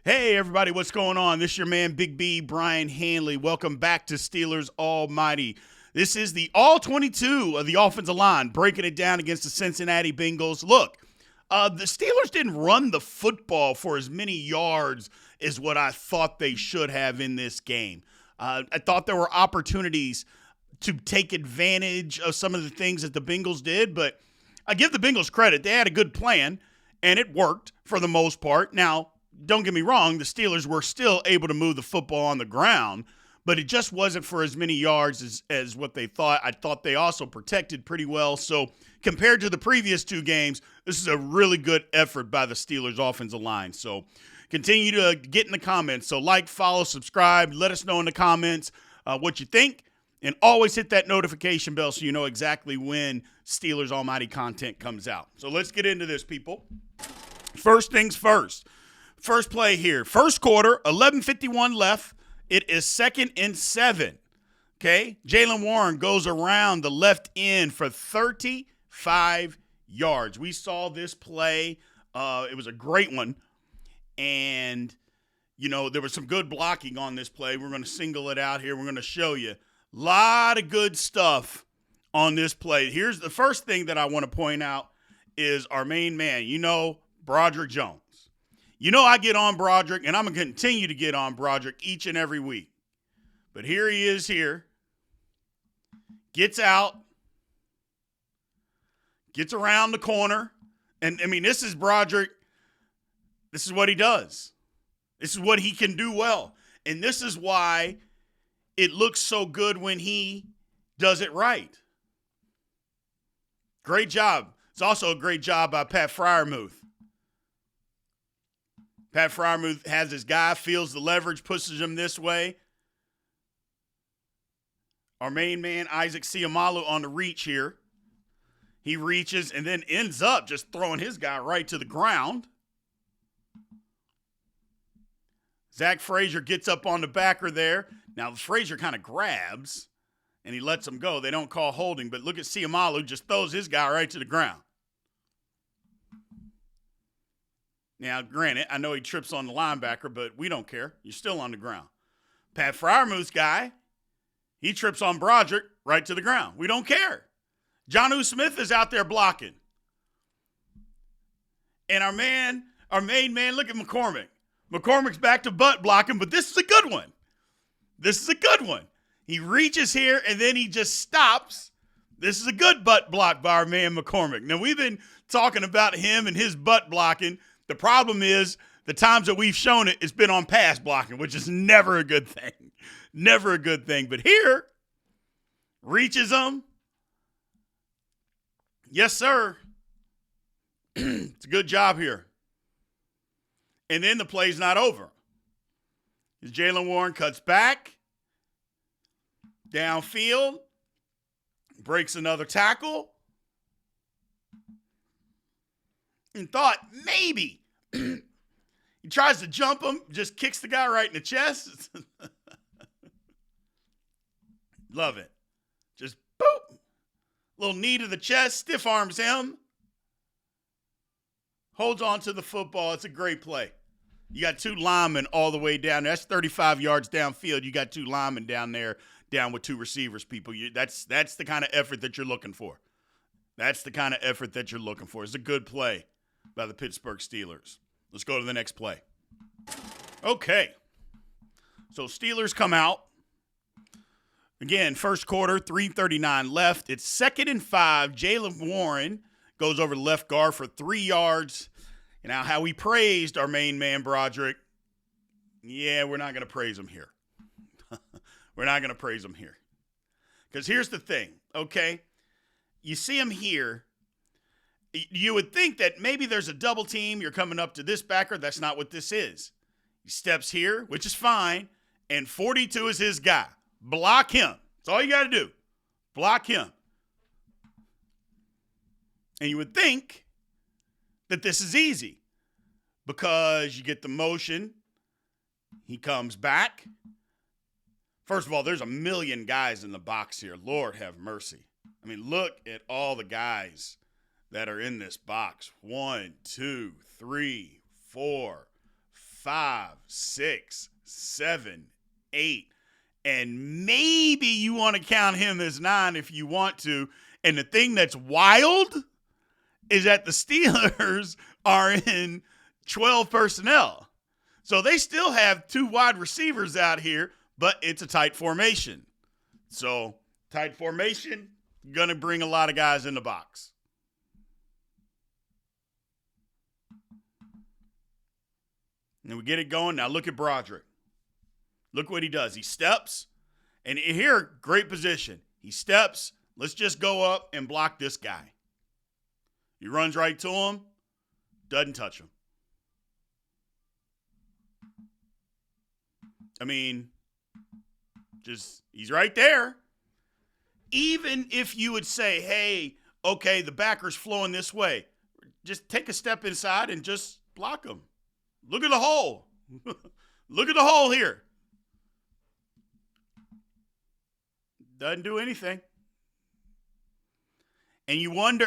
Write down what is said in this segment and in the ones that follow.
Hey, everybody, what's going on? This is your man, Big B, Brian Hanley. Welcome back to Steelers Almighty. This is the All-22 of the offensive line, breaking it down against the Cincinnati Bengals. Look, the Steelers didn't run the football for as many yards as what I thought they should have in this game. I thought there were opportunities to take advantage of some of the things that the Bengals did, but I give the Bengals credit. They had a good plan, and it worked for the most part. Now, don't get me wrong, the Steelers were still able to move the football on the ground, but it just wasn't for as many yards as what they thought. I thought they also protected pretty well. So compared to the previous two games, this is a really good effort by the Steelers offensive line. So continue to get in the comments. So like, follow, subscribe. Let us know in the comments what you think. And always hit that notification bell so you know exactly when Steelers Almighty content comes out. So let's get into this, people. First things first. First play here. First quarter, 11:51 left. It is 2nd and 7. Okay? Jaylen Warren goes around the left end for 35 yards. We saw this play. It was a great one. And, you know, there was some good blocking on this play. We're going to single it out here. We're going to show you a lot of good stuff on this play. Here's the first thing that I want to point out is our main man, Broderick Jones. You know I get on Broderick, and I'm going to continue to get on Broderick each and every week. But here he is here. Gets out. Gets around the corner. And, this is Broderick. This is what he does. This is what he can do well. And this is why it looks so good when he does it right. Great job. It's also a great job by Pat Freiermuth. Pat Freiermuth has his guy, feels the leverage, pushes him this way. Our main man, Isaac Seumalo, on the reach here. He reaches and then ends up just throwing his guy right to the ground. Zach Frazier gets up on the backer there. Now, Frazier kind of grabs, and he lets him go. They don't call holding, but look at Seumalo, just throws his guy right to the ground. Now, granted, I know he trips on the linebacker, but we don't care. You're still on the ground. Pat Freiermuth's guy, he trips on Broderick right to the ground. We don't care. Jonnu Smith is out there blocking. And our main man, look at McCormick. McCormick's back to butt blocking, but this is a good one. This is a good one. He reaches here, and then he just stops. This is a good butt block by our man McCormick. Now, we've been talking about him and his butt blocking. The problem is the times that we've shown it, it's been on pass blocking, which is never a good thing. Never a good thing. But here, reaches him. Yes, sir. It's a good job here. And then the play's not over. As Jaylen Warren cuts back, downfield, breaks another tackle, and thought maybe he tries to jump him, just kicks the guy right in the chest. Love it. Just boop. Little knee to the chest, stiff arms him. Holds on to the football. It's a great play. You got two linemen all the way down there. That's 35 yards downfield. You got two linemen down there, down with two receivers, people. That's the kind of effort that you're looking for. That's the kind of effort that you're looking for. It's a good play by the Pittsburgh Steelers. Let's go to the next play. Okay. So Steelers come out. Again, first quarter, 3:39 left. It's 2nd and 5. Jaylen Warren goes over the left guard for 3 yards. And now how we praised our main man, Broderick, yeah, we're not going to praise him here. We're not going to praise him here. Because here's the thing, okay? You see him here. You would think that maybe there's a double team. You're coming up to this backer. That's not what this is. He steps here, which is fine, and 42 is his guy. Block him. That's all you got to do. Block him. And you would think that this is easy because you get the motion. He comes back. First of all, there's a million guys in the box here. Lord have mercy. I mean, look at all the guys that are in this box. 1, 2, 3, 4, 5, 6, 7, 8. And maybe you want to count him as 9 if you want to. And the thing that's wild is that the Steelers are in 12 personnel. So they still have 2 wide receivers out here, but it's a tight formation. So tight formation, going to bring a lot of guys in the box. And we get it going. Now look at Broderick. Look what he does. He steps, and here, great position. He steps. Let's just go up and block this guy. He runs right to him, doesn't touch him. I mean, just he's right there. Even if you would say, hey, okay, the backer's flowing this way, just take a step inside and just block him. Look at the hole. Look at the hole here. Doesn't do anything. And you wonder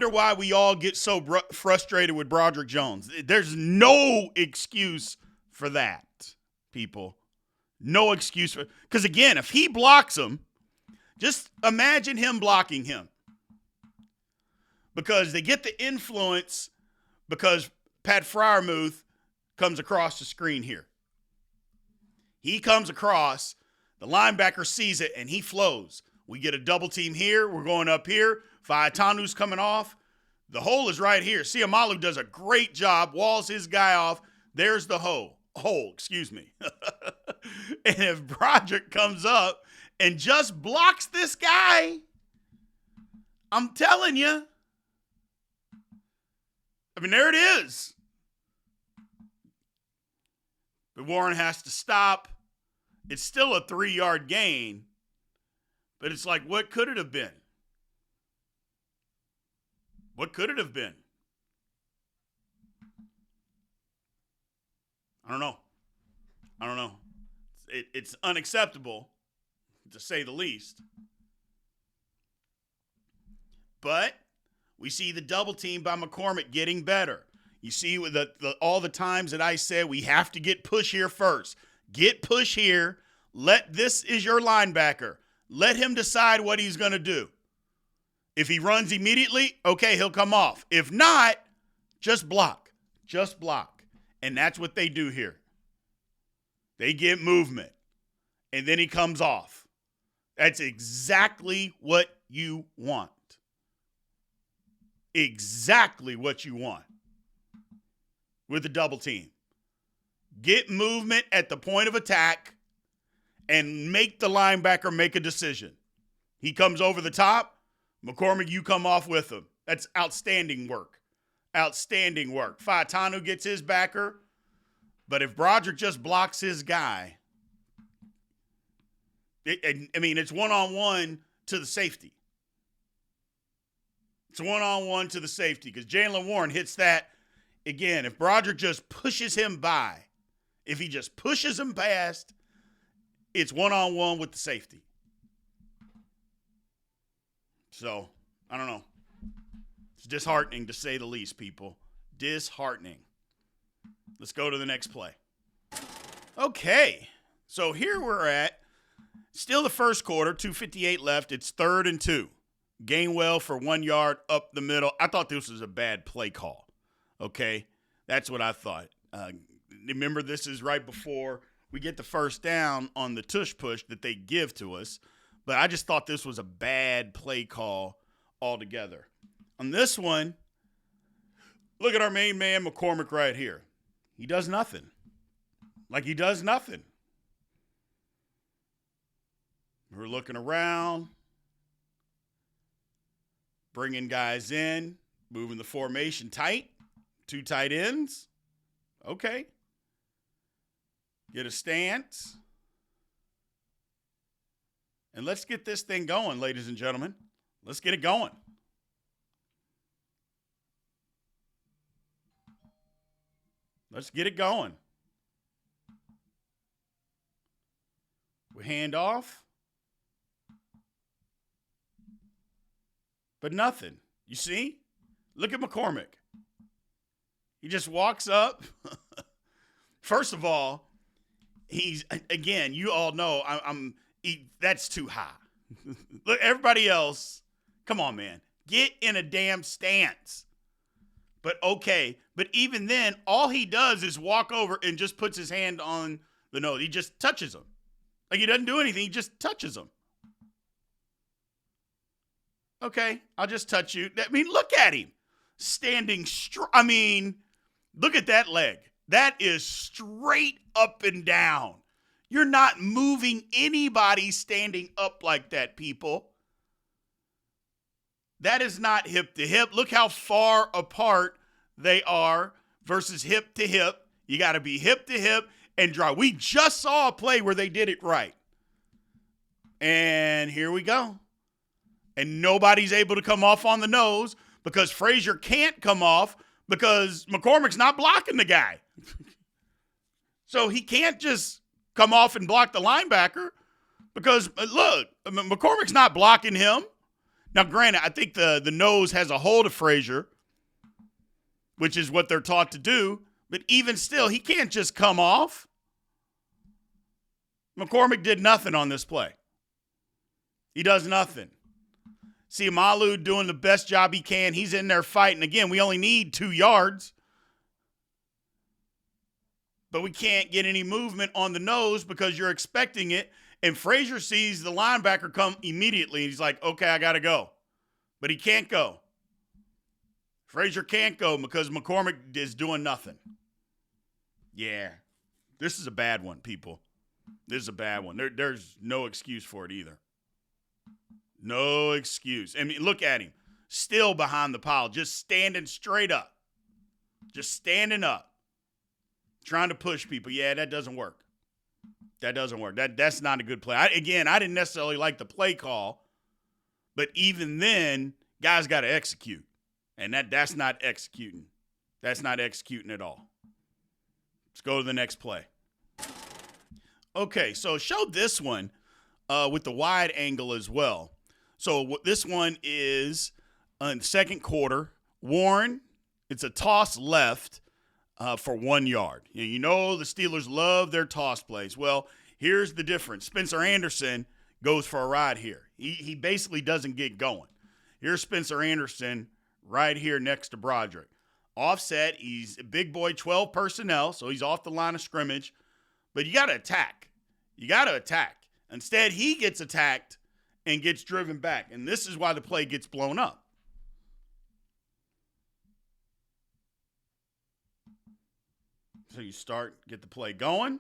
why we all get so frustrated with Broderick Jones. There's no excuse for that, people. No excuse for, because again, if he blocks him, just imagine him blocking him. Because they get the influence because Pat Freiermuth comes across the screen here. He comes across, the linebacker sees it, and he flows. We get a double team here. We're going up here. Faetanu's coming off. The hole is right here. Siamalu does a great job, walls his guy off. There's the hole, excuse me. And if Broderick comes up and just blocks this guy, I'm telling you, I mean, there it is. But Warren has to stop. It's still a 3-yard gain, but it's like, what could it have been? What could it have been? I don't know. It's unacceptable, to say the least. But we see the double team by McCormick getting better. You see with all the times that I said we have to get push here first. Get push here. This is your linebacker. Let him decide what he's going to do. If he runs immediately, okay, he'll come off. If not, just block. Just block. And that's what they do here. They get movement. And then he comes off. That's exactly what you want. Exactly what you want with the double team. Get movement at the point of attack and make the linebacker make a decision. He comes over the top. McCormick, you come off with him. That's outstanding work. Outstanding work. Faetanu gets his backer. But if Broderick just blocks his guy, it's one-on-one to the safety. It's one-on-one to the safety because Jaylen Warren hits that. Again, if Broderick just pushes him by, if he just pushes him past, it's one-on-one with the safety. So, I don't know. It's disheartening to say the least, people. Disheartening. Let's go to the next play. Okay. So here we're at. Still the first quarter, 2:58 left. It's 3rd and 2. Gainwell for 1 yard up the middle. I thought this was a bad play call. Okay? That's what I thought. Remember, this is right before we get the first down on the tush push that they give to us. But I just thought this was a bad play call altogether. On this one, look at our main man, McCormick, right here. He does nothing. Like he does nothing. We're looking around, bringing guys in, moving the formation tight. 2 tight ends. Okay. Get a stance. And let's get this thing going, ladies and gentlemen. Let's get it going. Let's get it going. We hand off. But nothing. You see? Look at McCormick. He just walks up. First of all, again, you all know that's too high. Look, everybody else, come on, man. Get in a damn stance. But okay. But even then, all he does is walk over and just puts his hand on the nose. He just touches him. Like he doesn't do anything. He just touches him. Okay, I'll just touch you. I mean, look at him. Standing straight. I mean, look at that leg. That is straight up and down. You're not moving anybody standing up like that, people. That is not hip to hip. Look how far apart they are versus hip to hip. You got to be hip to hip and draw. We just saw a play where they did it right. And here we go. And nobody's able to come off on the nose because Frazier can't come off because McCormick's not blocking the guy. So he can't just come off and block the linebacker because, look, McCormick's not blocking him. Now, granted, I think the nose has a hold of Frazier, which is what they're taught to do. But even still, he can't just come off. McCormick did nothing on this play. He does nothing. See Malu doing the best job he can. He's in there fighting. Again, we only need 2 yards. But we can't get any movement on the nose because you're expecting it. And Frazier sees the linebacker come immediately. He's like, okay, I got to go. But he can't go. Frazier can't go because McCormick is doing nothing. Yeah. This is a bad one, people. This is a bad one. There's no excuse for it either. No excuse. I mean, look at him. Still behind the pile. Just standing straight up. Just standing up. Trying to push people. Yeah, that doesn't work. That doesn't work. That's not a good play. I didn't necessarily like the play call. But even then, guys got to execute. And that's not executing. That's not executing at all. Let's go to the next play. Okay, so show this one with the wide angle as well. So this one is in the second quarter. Warren, it's a toss left for 1 yard. You know the Steelers love their toss plays. Well, here's the difference. Spencer Anderson goes for a ride here. He basically doesn't get going. Here's Spencer Anderson right here next to Broderick. Offset, he's a big boy, 12 personnel, so he's off the line of scrimmage. But you got to attack. You got to attack. Instead, he gets attacked and gets driven back. And this is why the play gets blown up. So you get the play going.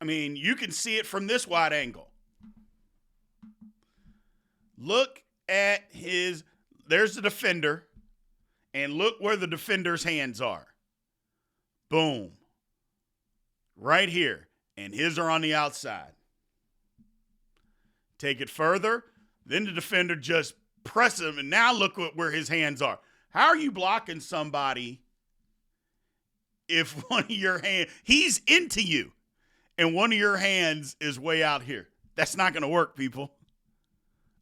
I mean, you can see it from this wide angle. Look at there's the defender, and look where the defender's hands are. Boom. Right here. And his are on the outside. Take it further. Then the defender just presses him, and now look where his hands are. How are you blocking somebody if one of your hands, he's into you, and one of your hands is way out here? That's not going to work, people.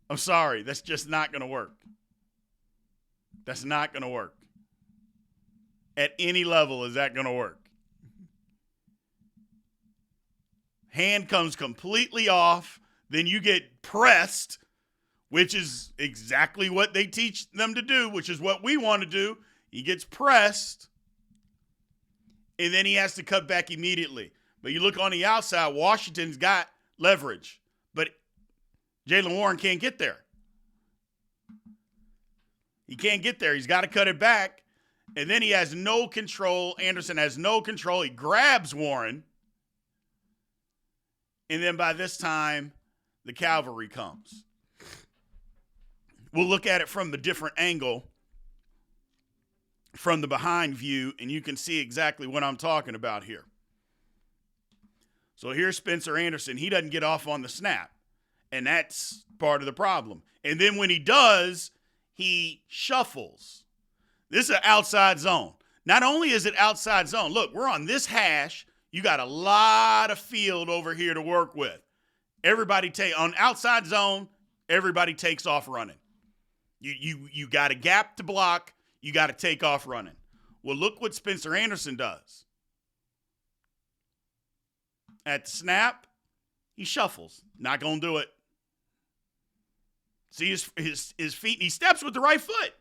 I'm sorry. That's just not going to work. That's not going to work. At any level is that going to work. Hand comes completely off. Then you get pressed, which is exactly what they teach them to do, which is what we want to do. He gets pressed, and then he has to cut back immediately. But you look on the outside, Washington's got leverage, but Jaylen Warren can't get there. He can't get there. He's got to cut it back, and then he has no control. Anderson has no control. He grabs Warren, and then by this time, the cavalry comes. We'll look at it from the different angle, from the behind view, and you can see exactly what I'm talking about here. So here's Spencer Anderson. He doesn't get off on the snap, and that's part of the problem. And then when he does, he shuffles. This is an outside zone. Not only is it outside zone, look, we're on this hash. You got a lot of field over here to work with. On outside zone, everybody takes off running. You got a gap to block. You got to take off running. Well, look what Spencer Anderson does. At the snap, he shuffles. Not going to do it. See his feet, and he steps with the right foot.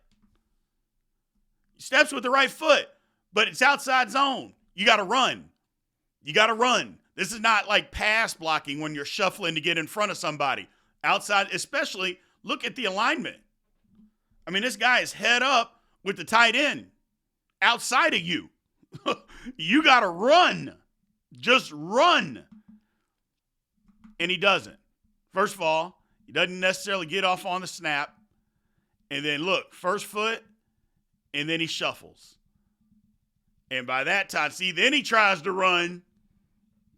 He steps with the right foot, but it's outside zone. You got to run. You got to run. This is not like pass blocking when you're shuffling to get in front of somebody. Outside, especially, look at the alignment. I mean, this guy is head up with the tight end outside of you. You got to run. Just run. And he doesn't. First of all, he doesn't necessarily get off on the snap. And then look, first foot, and then he shuffles. And by that time, see, then he tries to run.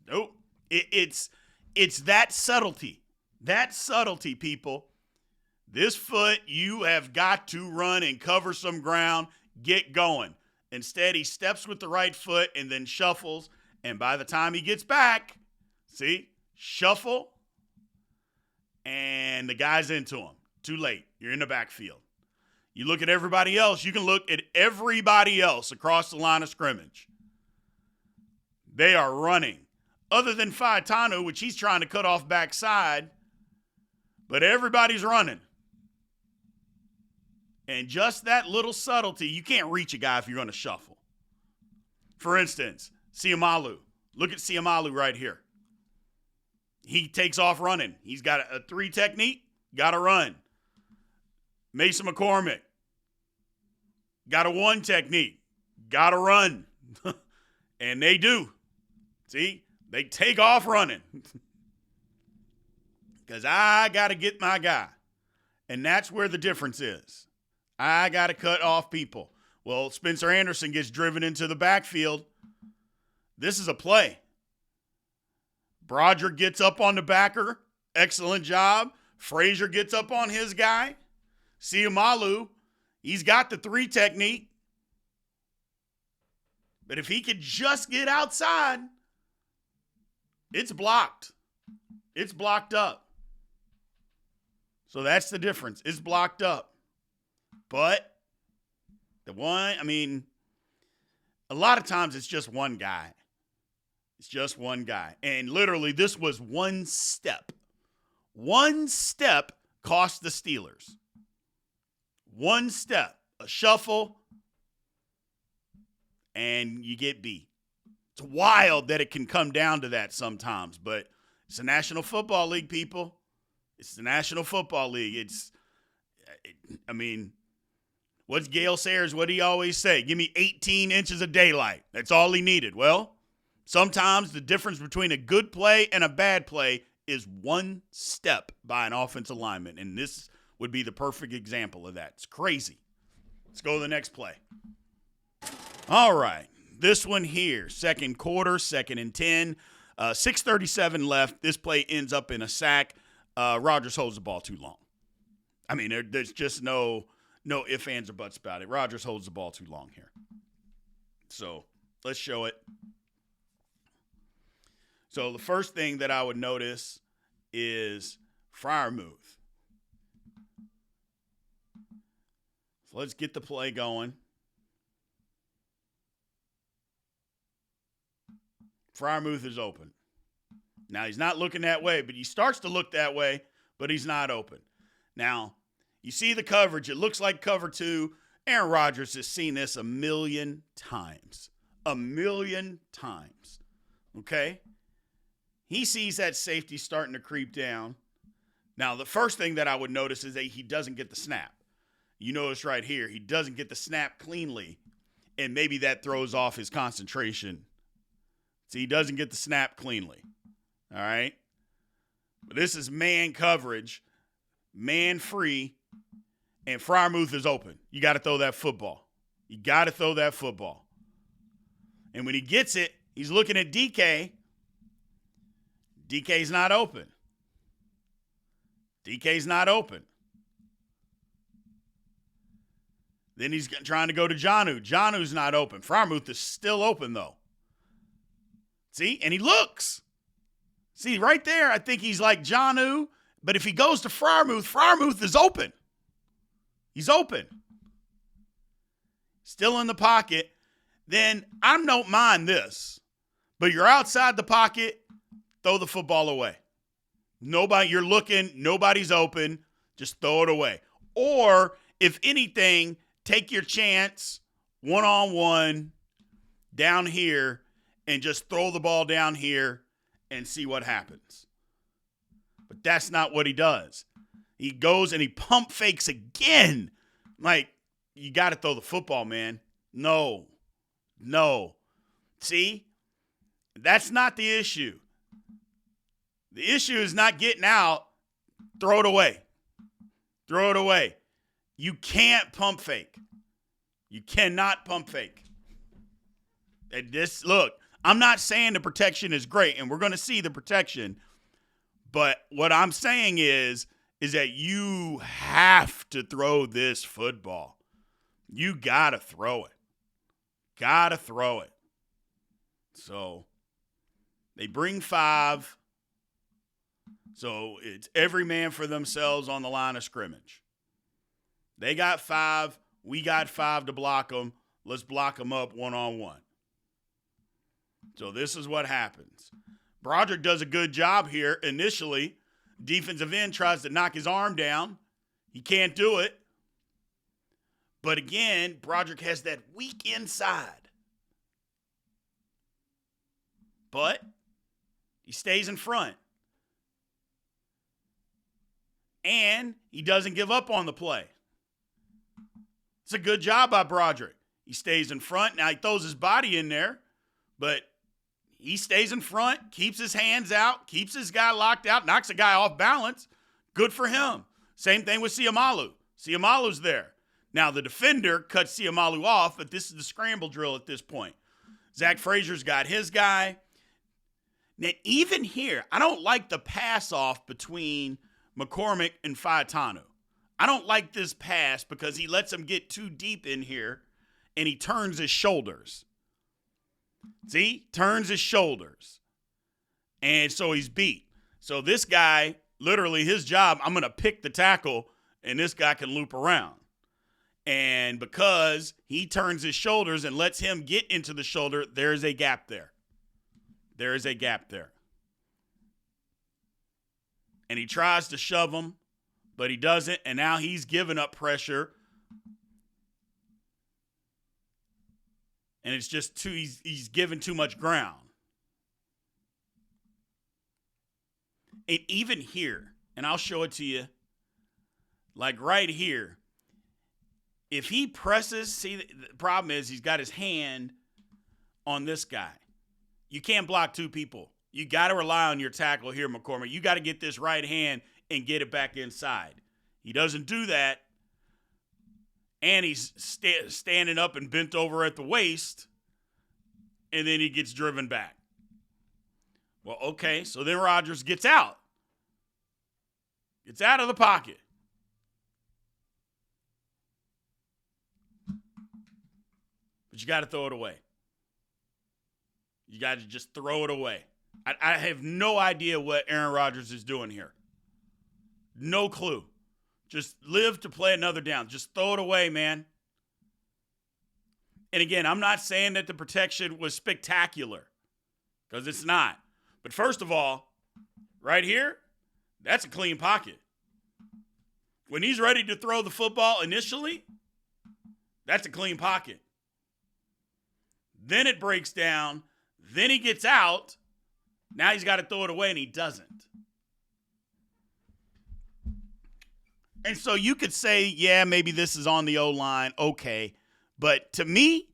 Nope. It's that subtlety. That subtlety, people. This foot, you have got to run and cover some ground, get going. Instead, he steps with the right foot and then shuffles. And by the time he gets back, see, shuffle, and the guy's into him. Too late. You're in the backfield. You look at everybody else. You can look at everybody else across the line of scrimmage. They are running. Other than Faetanu, which he's trying to cut off backside, but everybody's running. And just that little subtlety, you can't reach a guy if you're going to shuffle. For instance, Siamalu. Look at Siamalu right here. He takes off running. He's got a 3 technique, got to run. Mason McCormick, got a 1 technique, got to run. And they do. See, they take off running. Because I got to get my guy. And that's where the difference is. I got to cut off people. Well, Spencer Anderson gets driven into the backfield. This is a play. Broderick gets up on the backer. Excellent job. Frazier gets up on his guy. Siamalu, he's got the 3 technique. But if he could just get outside, it's blocked. It's blocked up. So that's the difference. It's blocked up. But a lot of times it's just one guy. It's just one guy. And literally, this was one step. One step cost the Steelers. One step. A shuffle, and you get beat. It's wild that it can come down to that sometimes, but it's the National Football League, people. It's the National Football League. What's Gale Sayers? What do he always say? Give me 18 inches of daylight. That's all he needed. Well, sometimes the difference between a good play and a bad play is one step by an offensive lineman, and this would be the perfect example of that. It's crazy. Let's go to the next play. All right. This one here, second quarter, 2nd and 10. 6:37 left. This play ends up in a sack. Rodgers holds the ball too long. I mean, there's just no ifs, ands, or buts about it. Rodgers holds the ball too long here. So let's show it. So the first thing that I would notice is Freiermuth. So let's get the play going. Freiermuth is open. Now, he's not looking that way, but he starts to look that way, but he's not open. Now, you see the coverage. It looks like cover 2. Aaron Rodgers has seen this a million times. A million times. Okay? He sees that safety starting to creep down. Now, the first thing that I would notice is that he doesn't get the snap. You notice right here, he doesn't get the snap cleanly, and maybe that throws off his concentration. See, he doesn't get the snap cleanly. All right? But this is man coverage, man free, and Freiermuth is open. You got to throw that football. You got to throw that football. And when he gets it, he's looking at DK. DK's not open. DK's not open. Then he's trying to go to Jonnu. Jonnu's not open. Freiermuth is still open, though. See? And he looks. See, right there, I think he's like Jonnu. But if he goes to Freiermuth, Freiermuth is open. He's open. Still in the pocket. Then I don't mind this. But you're outside the pocket, throw the football away. You're looking, nobody's open, just throw it away. Or, if anything, take your chance, one-on-one, down here, and just throw the ball down here and see what happens. But that's not what he does. He goes and he pump fakes again. Like, you got to throw the football, man. No. See? That's not the issue. The issue is not getting out. Throw it away. Throw it away. You can't pump fake. You cannot pump fake. Look, I'm not saying the protection is great, and we're going to see the protection. But what I'm saying is that you have to throw this football. You got to throw it. Got to throw it. So they bring 5. So it's every man for themselves on the line of scrimmage. They got 5. We got 5 to block them. Let's block them up one-on-one. So this is what happens. Broderick does a good job here initially. Defensive end tries to knock his arm down. He can't do it. But again, Broderick has that weak inside. But he stays in front. And he doesn't give up on the play. It's a good job by Broderick. He stays in front. Now he throws his body in there, but he stays in front, keeps his hands out, keeps his guy locked out, knocks the guy off balance. Good for him. Same thing with Siamalu. Siamalu's there. Now the defender cuts Siamalu off, but this is the scramble drill at this point. Zach Frazier's got his guy. Now even here, I don't like the pass off between McCormick and Faetanu. I don't like this pass because he lets him get too deep in here and he turns his shoulders. See? Turns his shoulders. And so he's beat. So this guy, literally his job, I'm going to pick the tackle and this guy can loop around. And because he turns his shoulders and lets him get into the shoulder, there's a gap there. There is a gap there. And he tries to shove him, but he doesn't. And now he's giving up pressure. And it's just he's given too much ground. And even here, and I'll show it to you, like right here, if he presses, see, the problem is he's got his hand on this guy. You can't block 2 people. You got to rely on your tackle here, McCormick. You got to get this right hand and get it back inside. He doesn't do that. And he's standing up and bent over at the waist. And then he gets driven back. Well, okay, so then Rodgers gets out. Gets out of the pocket. But you got to throw it away. You got to just throw it away. I have no idea what Aaron Rodgers is doing here. No clue. Just live to play another down. Just throw it away, man. And again, I'm not saying that the protection was spectacular, because it's not. But first of all, right here, that's a clean pocket. When he's ready to throw the football initially, that's a clean pocket. Then it breaks down. Then he gets out. Now he's got to throw it away, and he doesn't. And so you could say, yeah, maybe this is on the O-line. Okay. But to me,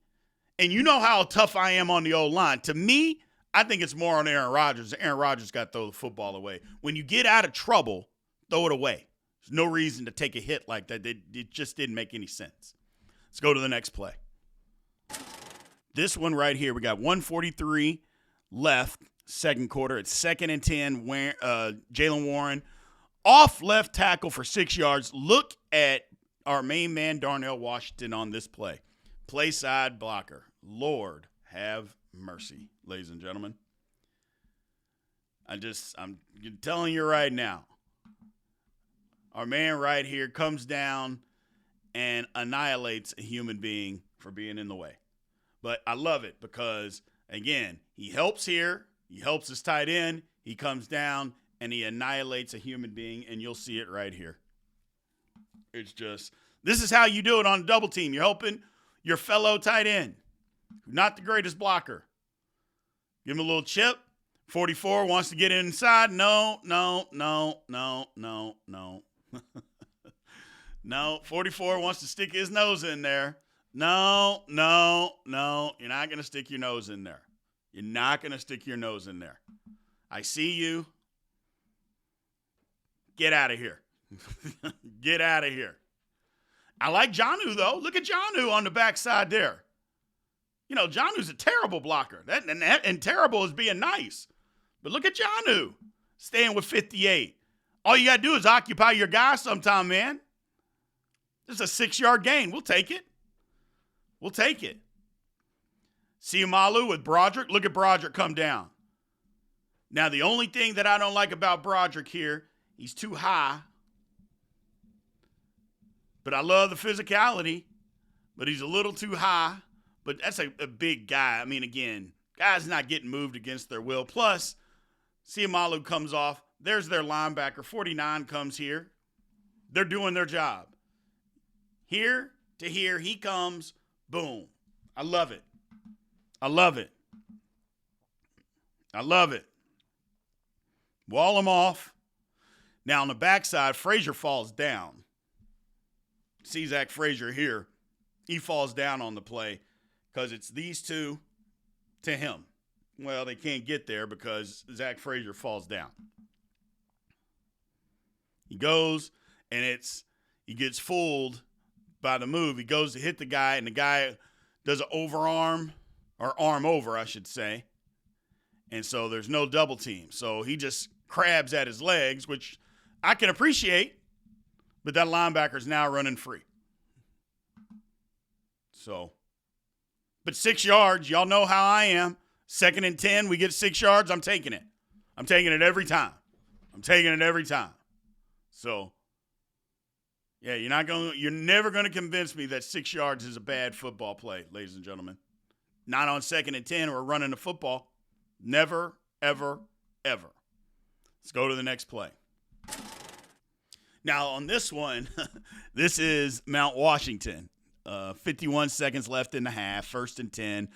and you know how tough I am on the O-line, to me, I think it's more on Aaron Rodgers. Aaron Rodgers got to throw the football away. When you get out of trouble, throw it away. There's no reason to take a hit like that. It just didn't make any sense. Let's go to the next play. This one right here, we got 1:43 left, second quarter. It's 2nd and 10. Jaylen Warren off left tackle for 6 yards. Look at our main man, Darnell Washington, on this play. Play side blocker. Lord have mercy, ladies and gentlemen. I'm telling you right now. Our man right here comes down and annihilates a human being for being in the way. But I love it because, again, he helps here. He helps his tight end. He comes down, and he annihilates a human being, and you'll see it right here. It's just, this is how you do it on a double team. You're helping your fellow tight end, not the greatest blocker. Give him a little chip. 44 wants to get inside. No. No, 44 wants to stick his nose in there. No. You're not going to stick your nose in there. You're not going to stick your nose in there. I see you. Get out of here. Get out of here. I like Jonnu, though. Look at Jonnu on the backside there. You know, Jonnu's a terrible blocker. And terrible is being nice. But look at Jonnu staying with 58. All you got to do is occupy your guy sometime, man. This is a 6-yard gain. We'll take it. We'll take it. Siamalu with Broderick. Look at Broderick come down. Now, the only thing that I don't like about Broderick here, he's too high. But I love the physicality. But he's a little too high. But that's a big guy. I mean, again, guys not getting moved against their will. Plus, Siamalu comes off. There's their linebacker. 49 comes here. They're doing their job. Here to here, he comes. Boom. I love it. I love it. I love it. Wall him off. Now on the backside, Frazier falls down. See Zach Frazier here. He falls down on the play because it's these two to him. Well, they can't get there because Zach Frazier falls down. He goes, and he gets fooled by the move. He goes to hit the guy, and the guy does an overarm, or arm over, I should say. And so there's no double team. So he just crabs at his legs, which I can appreciate, but that linebacker's now running free. So, but 6 yards, y'all know how I am. 2nd and 10, we get 6 yards, I'm taking it. I'm taking it every time. I'm taking it every time. So, yeah, you're never going to convince me that 6 yards is a bad football play, ladies and gentlemen. Not on 2nd and 10, we're running the football. Never, ever, ever. Let's go to the next play. Now, on this one, this is Mount Washington. 51 seconds left in the half, 1st and 10.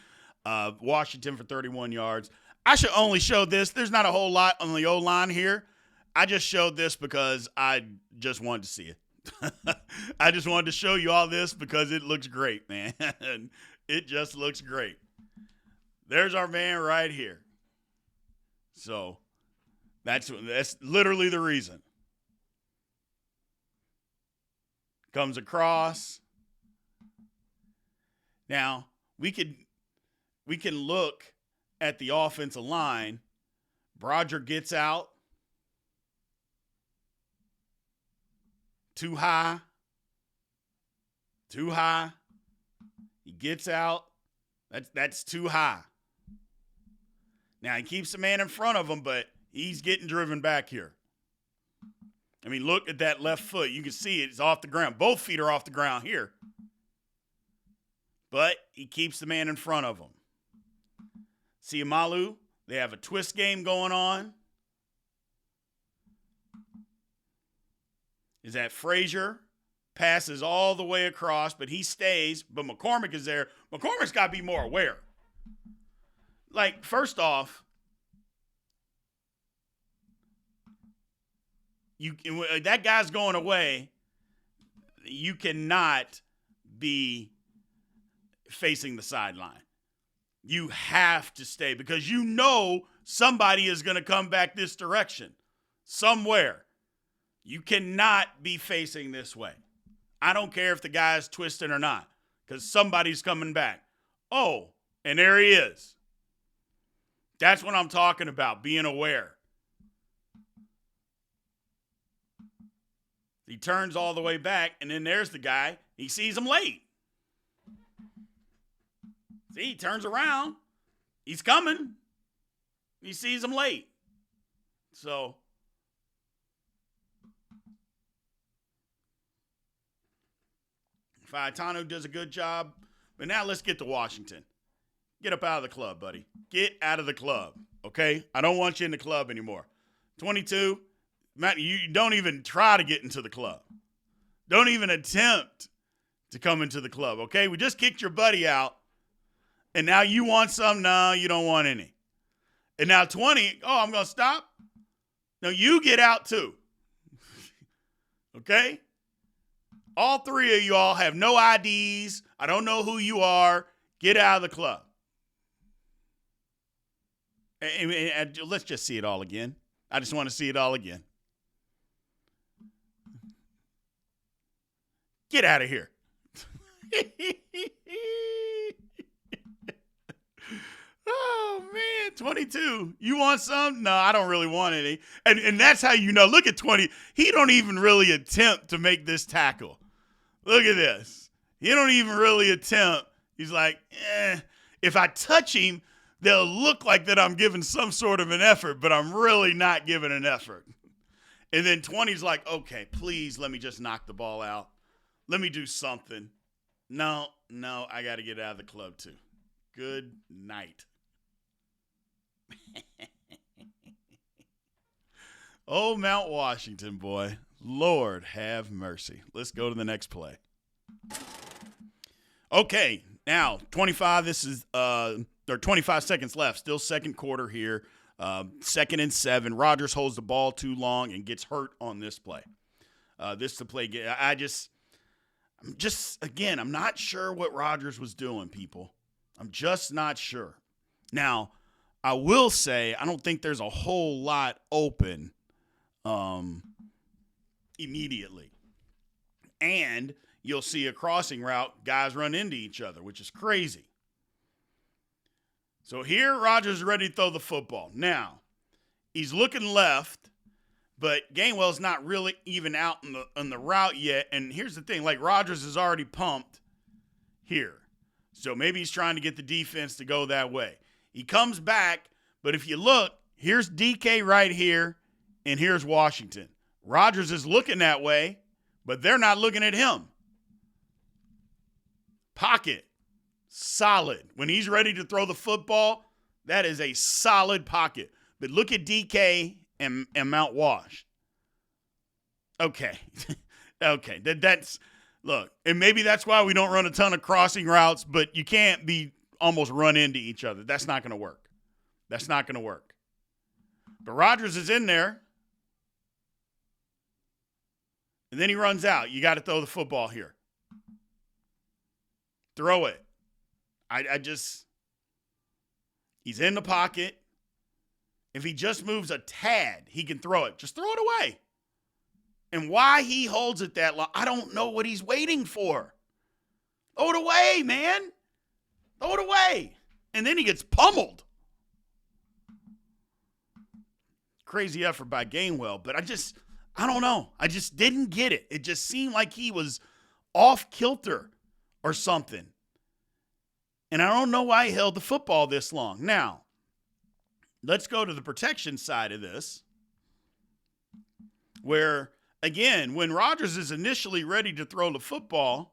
Washington for 31 yards. I should only show this. There's not a whole lot on the O-line here. I just showed this because I just wanted to see it. I just wanted to show you all this because it looks great, man. It just looks great. There's our man right here. So that's literally the reason. Comes across. Now, we can look at the offensive line. Broderick gets out. Too high. He gets out. That's too high. Now, he keeps the man in front of him, but he's getting driven back here. I mean, look at that left foot. You can see it's off the ground. Both feet are off the ground here. But he keeps the man in front of him. Siamalu, they have a twist game going on. Is that Frazier passes all the way across, but he stays, but McCormick is there. McCormick's got to be more aware. Like, first off, that guy's going away. You cannot be facing the sideline. You have to stay because you know somebody is going to come back this direction somewhere. You cannot be facing this way. I don't care if the guy's twisting or not because somebody's coming back. Oh, and there he is. That's what I'm talking about, being aware. He turns all the way back, and then there's the guy. He sees him late. See, he turns around. He's coming. He sees him late. So, Faetano does a good job. But now let's get to Washington. Get up out of the club, buddy. Get out of the club, okay? I don't want you in the club anymore. 22, Matt, you don't even try to get into the club. Don't even attempt to come into the club, okay? We just kicked your buddy out, and now you want some? No, you don't want any. And now 20, I'm going to stop? No, you get out too, okay? All three of you all have no IDs. I don't know who you are. Get out of the club. And let's just see it all again. I just want to see it all again. Get out of here. Oh, man, 22. You want some? No, I don't really want any. And that's how you know. Look at 20. He don't even really attempt to make this tackle. Look at this. He don't even really attempt. He's like, if I touch him, they'll look like that I'm giving some sort of an effort, but I'm really not giving an effort. And then 20's like, okay, please let me just knock the ball out. Let me do something. No, I got to get out of the club too. Good night. Oh, Mount Washington, boy. Lord have mercy. Let's go to the next play. Okay, now 25. This is 25 seconds left. Still second quarter here. 2nd and 7. Rodgers holds the ball too long and gets hurt on this play. This is the play. I'm not sure what Rodgers was doing, people. I'm just not sure. Now, I will say I don't think there's a whole lot open immediately. And you'll see a crossing route, guys run into each other, which is crazy. So here, Rodgers is ready to throw the football. Now, he's looking left, but Gainwell's not really even out on the route yet. And here's the thing, like Rodgers is already pumped here. So maybe he's trying to get the defense to go that way. He comes back, but if you look, here's DK right here, and here's Washington. Rodgers is looking that way, but they're not looking at him. Pocket. Solid. When he's ready to throw the football, that is a solid pocket. But look at DK and Mount Wash. Okay. Okay. That's look, and maybe that's why we don't run a ton of crossing routes, but you can't be almost run into each other. That's not going to work. That's not going to work. But Rodgers is in there. And then he runs out. You got to throw the football here. Throw it. He's in the pocket. If he just moves a tad, he can throw it. Just throw it away. And why he holds it that long, I don't know what he's waiting for. Throw it away, man. Throw it away. And then he gets pummeled. Crazy effort by Gainwell, but I don't know. I just didn't get it. It just seemed like he was off kilter or something. And I don't know why he held the football this long. Now, let's go to the protection side of this, where, again, when Rodgers is initially ready to throw the football,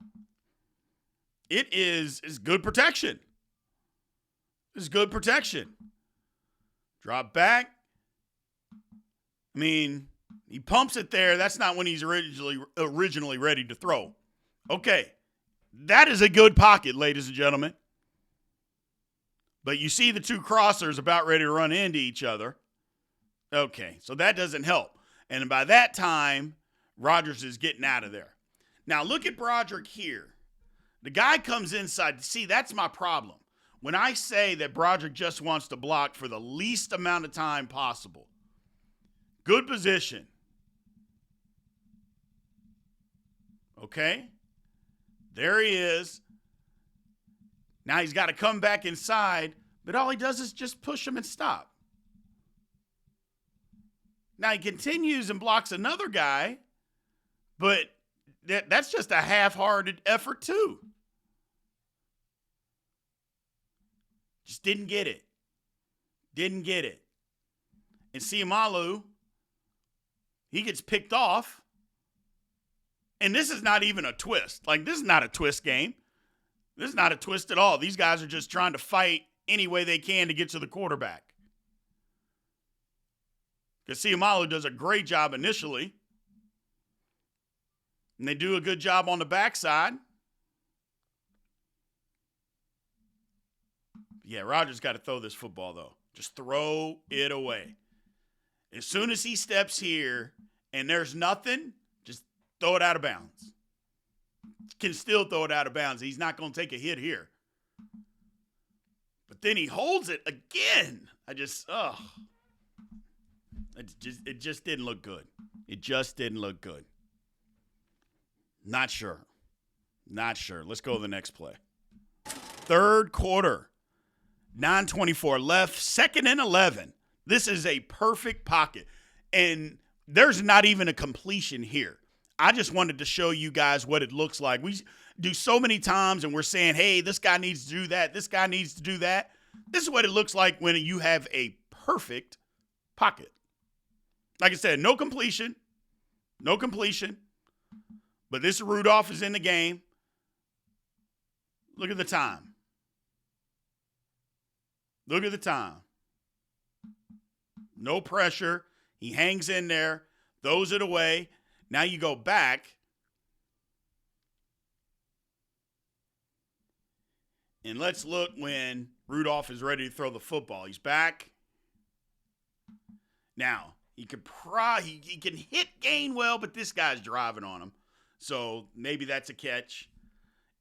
it is good protection. It's good protection. Drop back. I mean, he pumps it there. That's not when he's originally ready to throw. Okay, that is a good pocket, ladies and gentlemen. But you see the two crossers about ready to run into each other. Okay, so that doesn't help. And by that time, Rodgers is getting out of there. Now, look at Broderick here. The guy comes inside. See, that's my problem. When I say that Broderick just wants to block for the least amount of time possible. Good position. Okay? There he is. Now he's got to come back inside, but all he does is just push him and stop. Now he continues and blocks another guy, but that's just a half-hearted effort too. Just didn't get it. Didn't get it. And Siamalu, he gets picked off. And this is not even a twist. Like, this is not a twist game. This is not a twist at all. These guys are just trying to fight any way they can to get to the quarterback. Because Siamalu does a great job initially. And they do a good job on the backside. Yeah, Rodgers got to throw this football, though. Just throw it away. As soon as he steps here and there's nothing, just throw it out of bounds. Can still throw it out of bounds. He's not going to take a hit here. But then he holds it again. It just didn't look good. It just didn't look good. Not sure. Let's go to the next play. Third quarter. 9:24 left. 2nd and 11. This is a perfect pocket. And there's not even a completion here. I just wanted to show you guys what it looks like. We do so many times and we're saying, hey, this guy needs to do that. This guy needs to do that. This is what it looks like when you have a perfect pocket. Like I said, no completion. But this Rudolph is in the game. Look at the time. No pressure. He hangs in there, throws it away. Now you go back. And let's look when Rudolph is ready to throw the football. He's back. Now, he can hit Gainwell, but this guy's driving on him. So maybe that's a catch.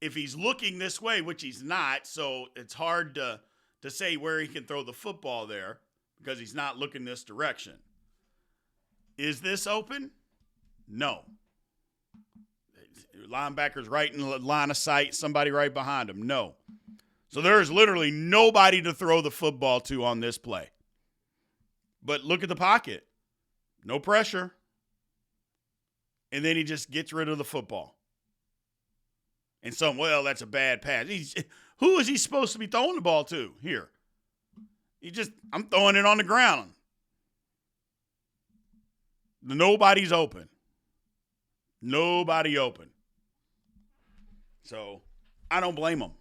If he's looking this way, which he's not, so it's hard to say where he can throw the football there because he's not looking this direction. Is this open? No. Linebacker's right in the line of sight, somebody right behind him. No. So there's literally nobody to throw the football to on this play. But look at the pocket. No pressure. And then he just gets rid of the football. And that's a bad pass. Who is he supposed to be throwing the ball to here? I'm throwing it on the ground. Nobody's open. Nobody open. So I don't blame him.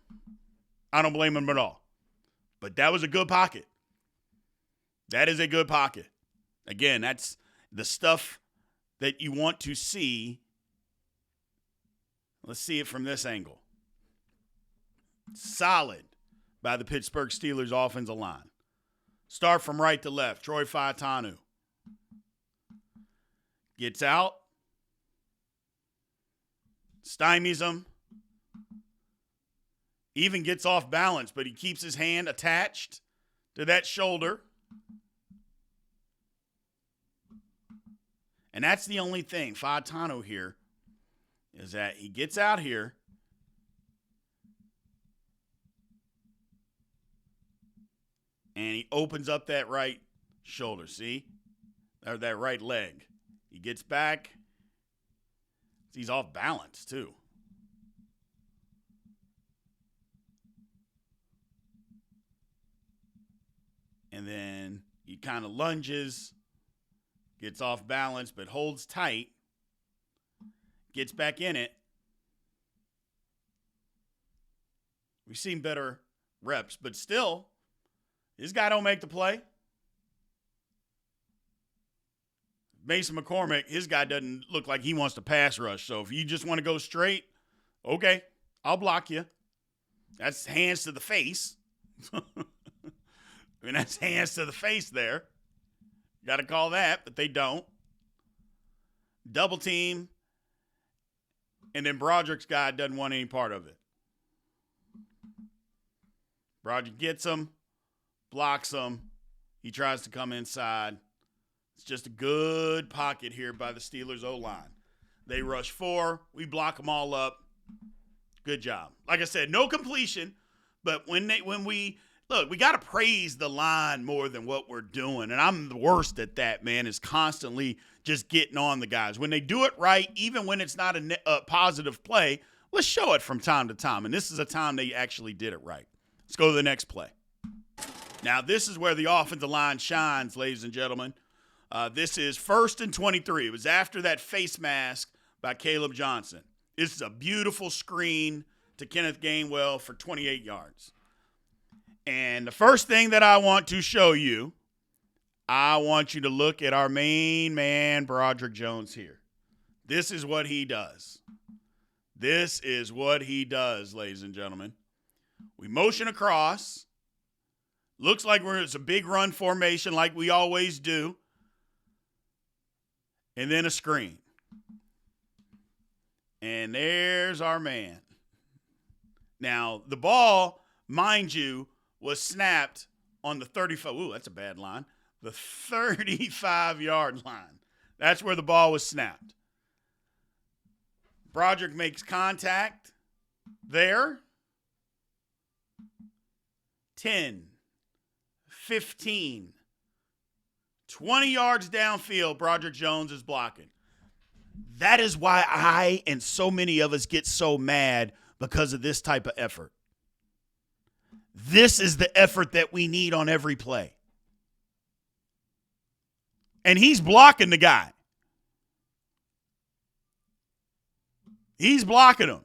I don't blame him at all. But that was a good pocket. That is a good pocket. Again, that's the stuff that you want to see. Let's see it from this angle. Solid by the Pittsburgh Steelers offensive line. Start from right to left. Troy Fautanu gets out. Stymies him. Even gets off balance, but he keeps his hand attached to that shoulder. And that's the only thing. Fautanu here is that he gets out here. And he opens up that right shoulder, see? Or that right leg. He gets back. He's off balance, too. And then he kind of lunges, gets off balance, but holds tight, gets back in it. We've seen better reps, but still, this guy don't make the play. Mason McCormick, his guy doesn't look like he wants to pass rush. So if you just want to go straight, okay, I'll block you. That's hands to the face. That's hands to the face there. Got to call that, but they don't. Double team. And then Broderick's guy doesn't want any part of it. Broderick gets him, blocks him. He tries to come inside. It's just a good pocket here by the Steelers O-line. They rush 4. We block them all up. Good job. Like I said, no completion, but when we look, we got to praise the line more than what we're doing. And I'm the worst at that, man, is constantly just getting on the guys. When they do it right, even when it's not a positive play, let's show it from time to time. And this is a time they actually did it right. Let's go to the next play. Now, this is where the offensive line shines, ladies and gentlemen. This is 1st and 23. It was after that face mask by Caleb Johnson. This is a beautiful screen to Kenneth Gainwell for 28 yards. And the first thing that I want to show you, I want you to look at our main man, Broderick Jones here. This is what he does. This is what he does, ladies and gentlemen. We motion across. Looks like it's a big run formation like we always do. And then a screen. And there's our man. Now, the ball, mind you, was snapped on the 35. Ooh, that's a bad line. The 35-yard line. That's where the ball was snapped. Broderick makes contact there. 10, 15, 20 yards downfield, Broderick Jones is blocking. That is why I and so many of us get so mad because of this type of effort. This is the effort that we need on every play. And he's blocking the guy. He's blocking him.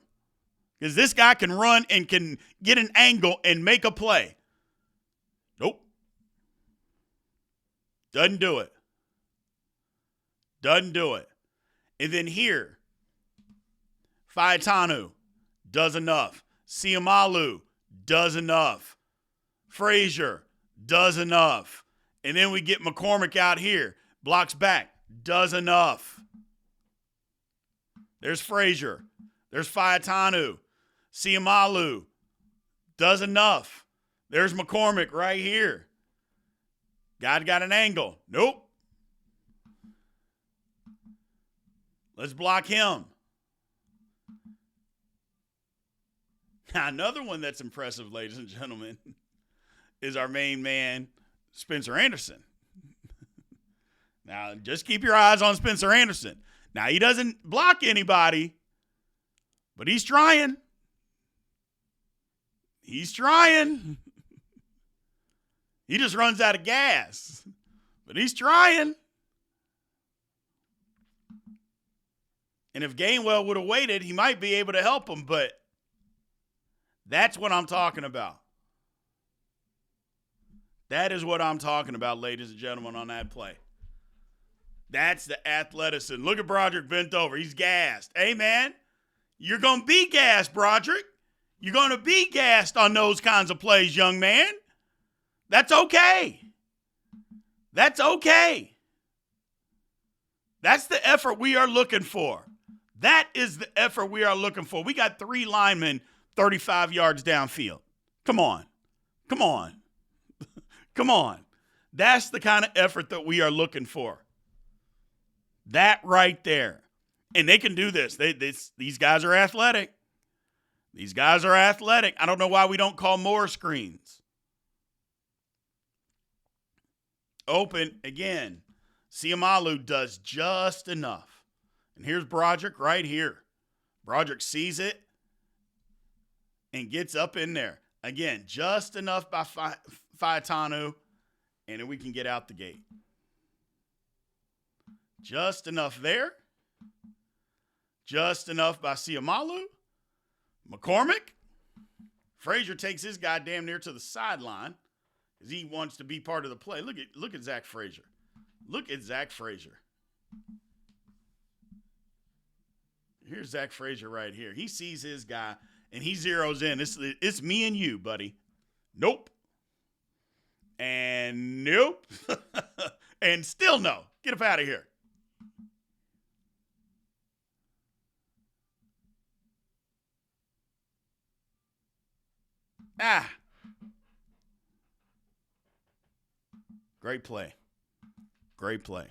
Because this guy can run and can get an angle and make a play. Nope. Doesn't do it. Doesn't do it. And then here, Faetanu does enough. Siamalu does enough. Frazier does enough. And then we get McCormick out here. Blocks back. Does enough. There's Frazier. There's Faetanu. Siamalu does enough. There's McCormick right here. God got an angle. Nope. Let's block him. Now, another one that's impressive, ladies and gentlemen, is our main man, Spencer Anderson. Now, just keep your eyes on Spencer Anderson. Now, he doesn't block anybody, but he's trying. He's trying. He just runs out of gas, but he's trying. And if Gainwell would have waited, he might be able to help him, but that's what I'm talking about. That is what I'm talking about, ladies and gentlemen, on that play. That's the athleticism. Look at Broderick bent over. He's gassed. Hey, man, you're going to be gassed, Broderick. You're going to be gassed on those kinds of plays, young man. That's okay. That's okay. That's the effort we are looking for. That is the effort we are looking for. We got 3 linemen 35 yards downfield. Come on. Come on. Come on. That's the kind of effort that we are looking for. That right there. And they can do this. These guys are athletic. These guys are athletic. I don't know why we don't call more screens. Open again. Siamalu does just enough. And here's Broderick right here. Broderick sees it and gets up in there. Again, just enough by Faetanu, and then we can get out the gate. Just enough there. Just enough by Siamalu. McCormick. Frazier takes his guy damn near to the sideline because he wants to be part of the play. Look at Zach Frazier. Look at Zach Frazier. Here's Zach Frazier right here. He sees his guy, and he zeroes in. It's me and you, buddy. Nope. And nope. And still no. Get up out of here. Great play. Great play.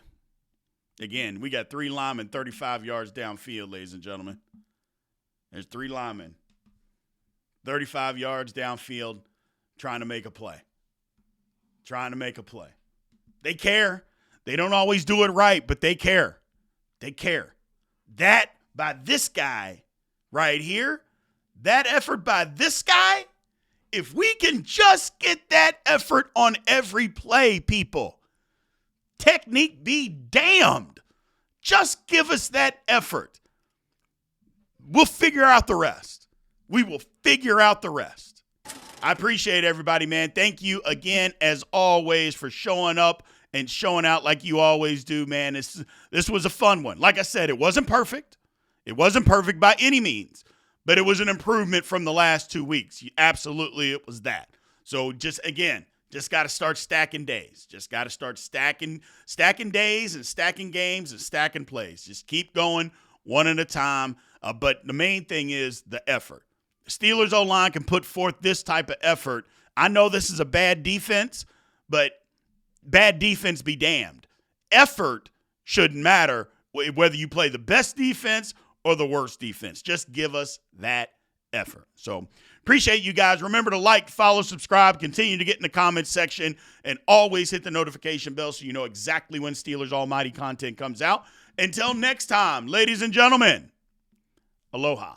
Again, we got 3 linemen 35 yards downfield, ladies and gentlemen. There's 3 linemen 35 yards downfield trying to make a play. Trying to make a play. They care. They don't always do it right, but they care. They care. That by this guy right here, that effort by this guy, if we can just get that effort on every play, people, technique be damned. Just give us that effort. We'll figure out the rest. We will figure out the rest. I appreciate everybody, man. Thank you again, as always, for showing up and showing out like you always do, man. This was a fun one. Like I said, it wasn't perfect. It wasn't perfect by any means, but it was an improvement from the last 2 weeks. Absolutely, it was that. So just got to start stacking days. Just got to start stacking days and stacking games and stacking plays. Just keep going one at a time. But the main thing is the effort. The Steelers O-line can put forth this type of effort. I know this is a bad defense, but bad defense be damned. Effort shouldn't matter whether you play the best defense or the worst defense. Just give us that effort. So appreciate you guys. Remember to like, follow, subscribe, continue to get in the comments section, and always hit the notification bell so you know exactly when Steelers Almighty content comes out. Until next time, ladies and gentlemen, aloha.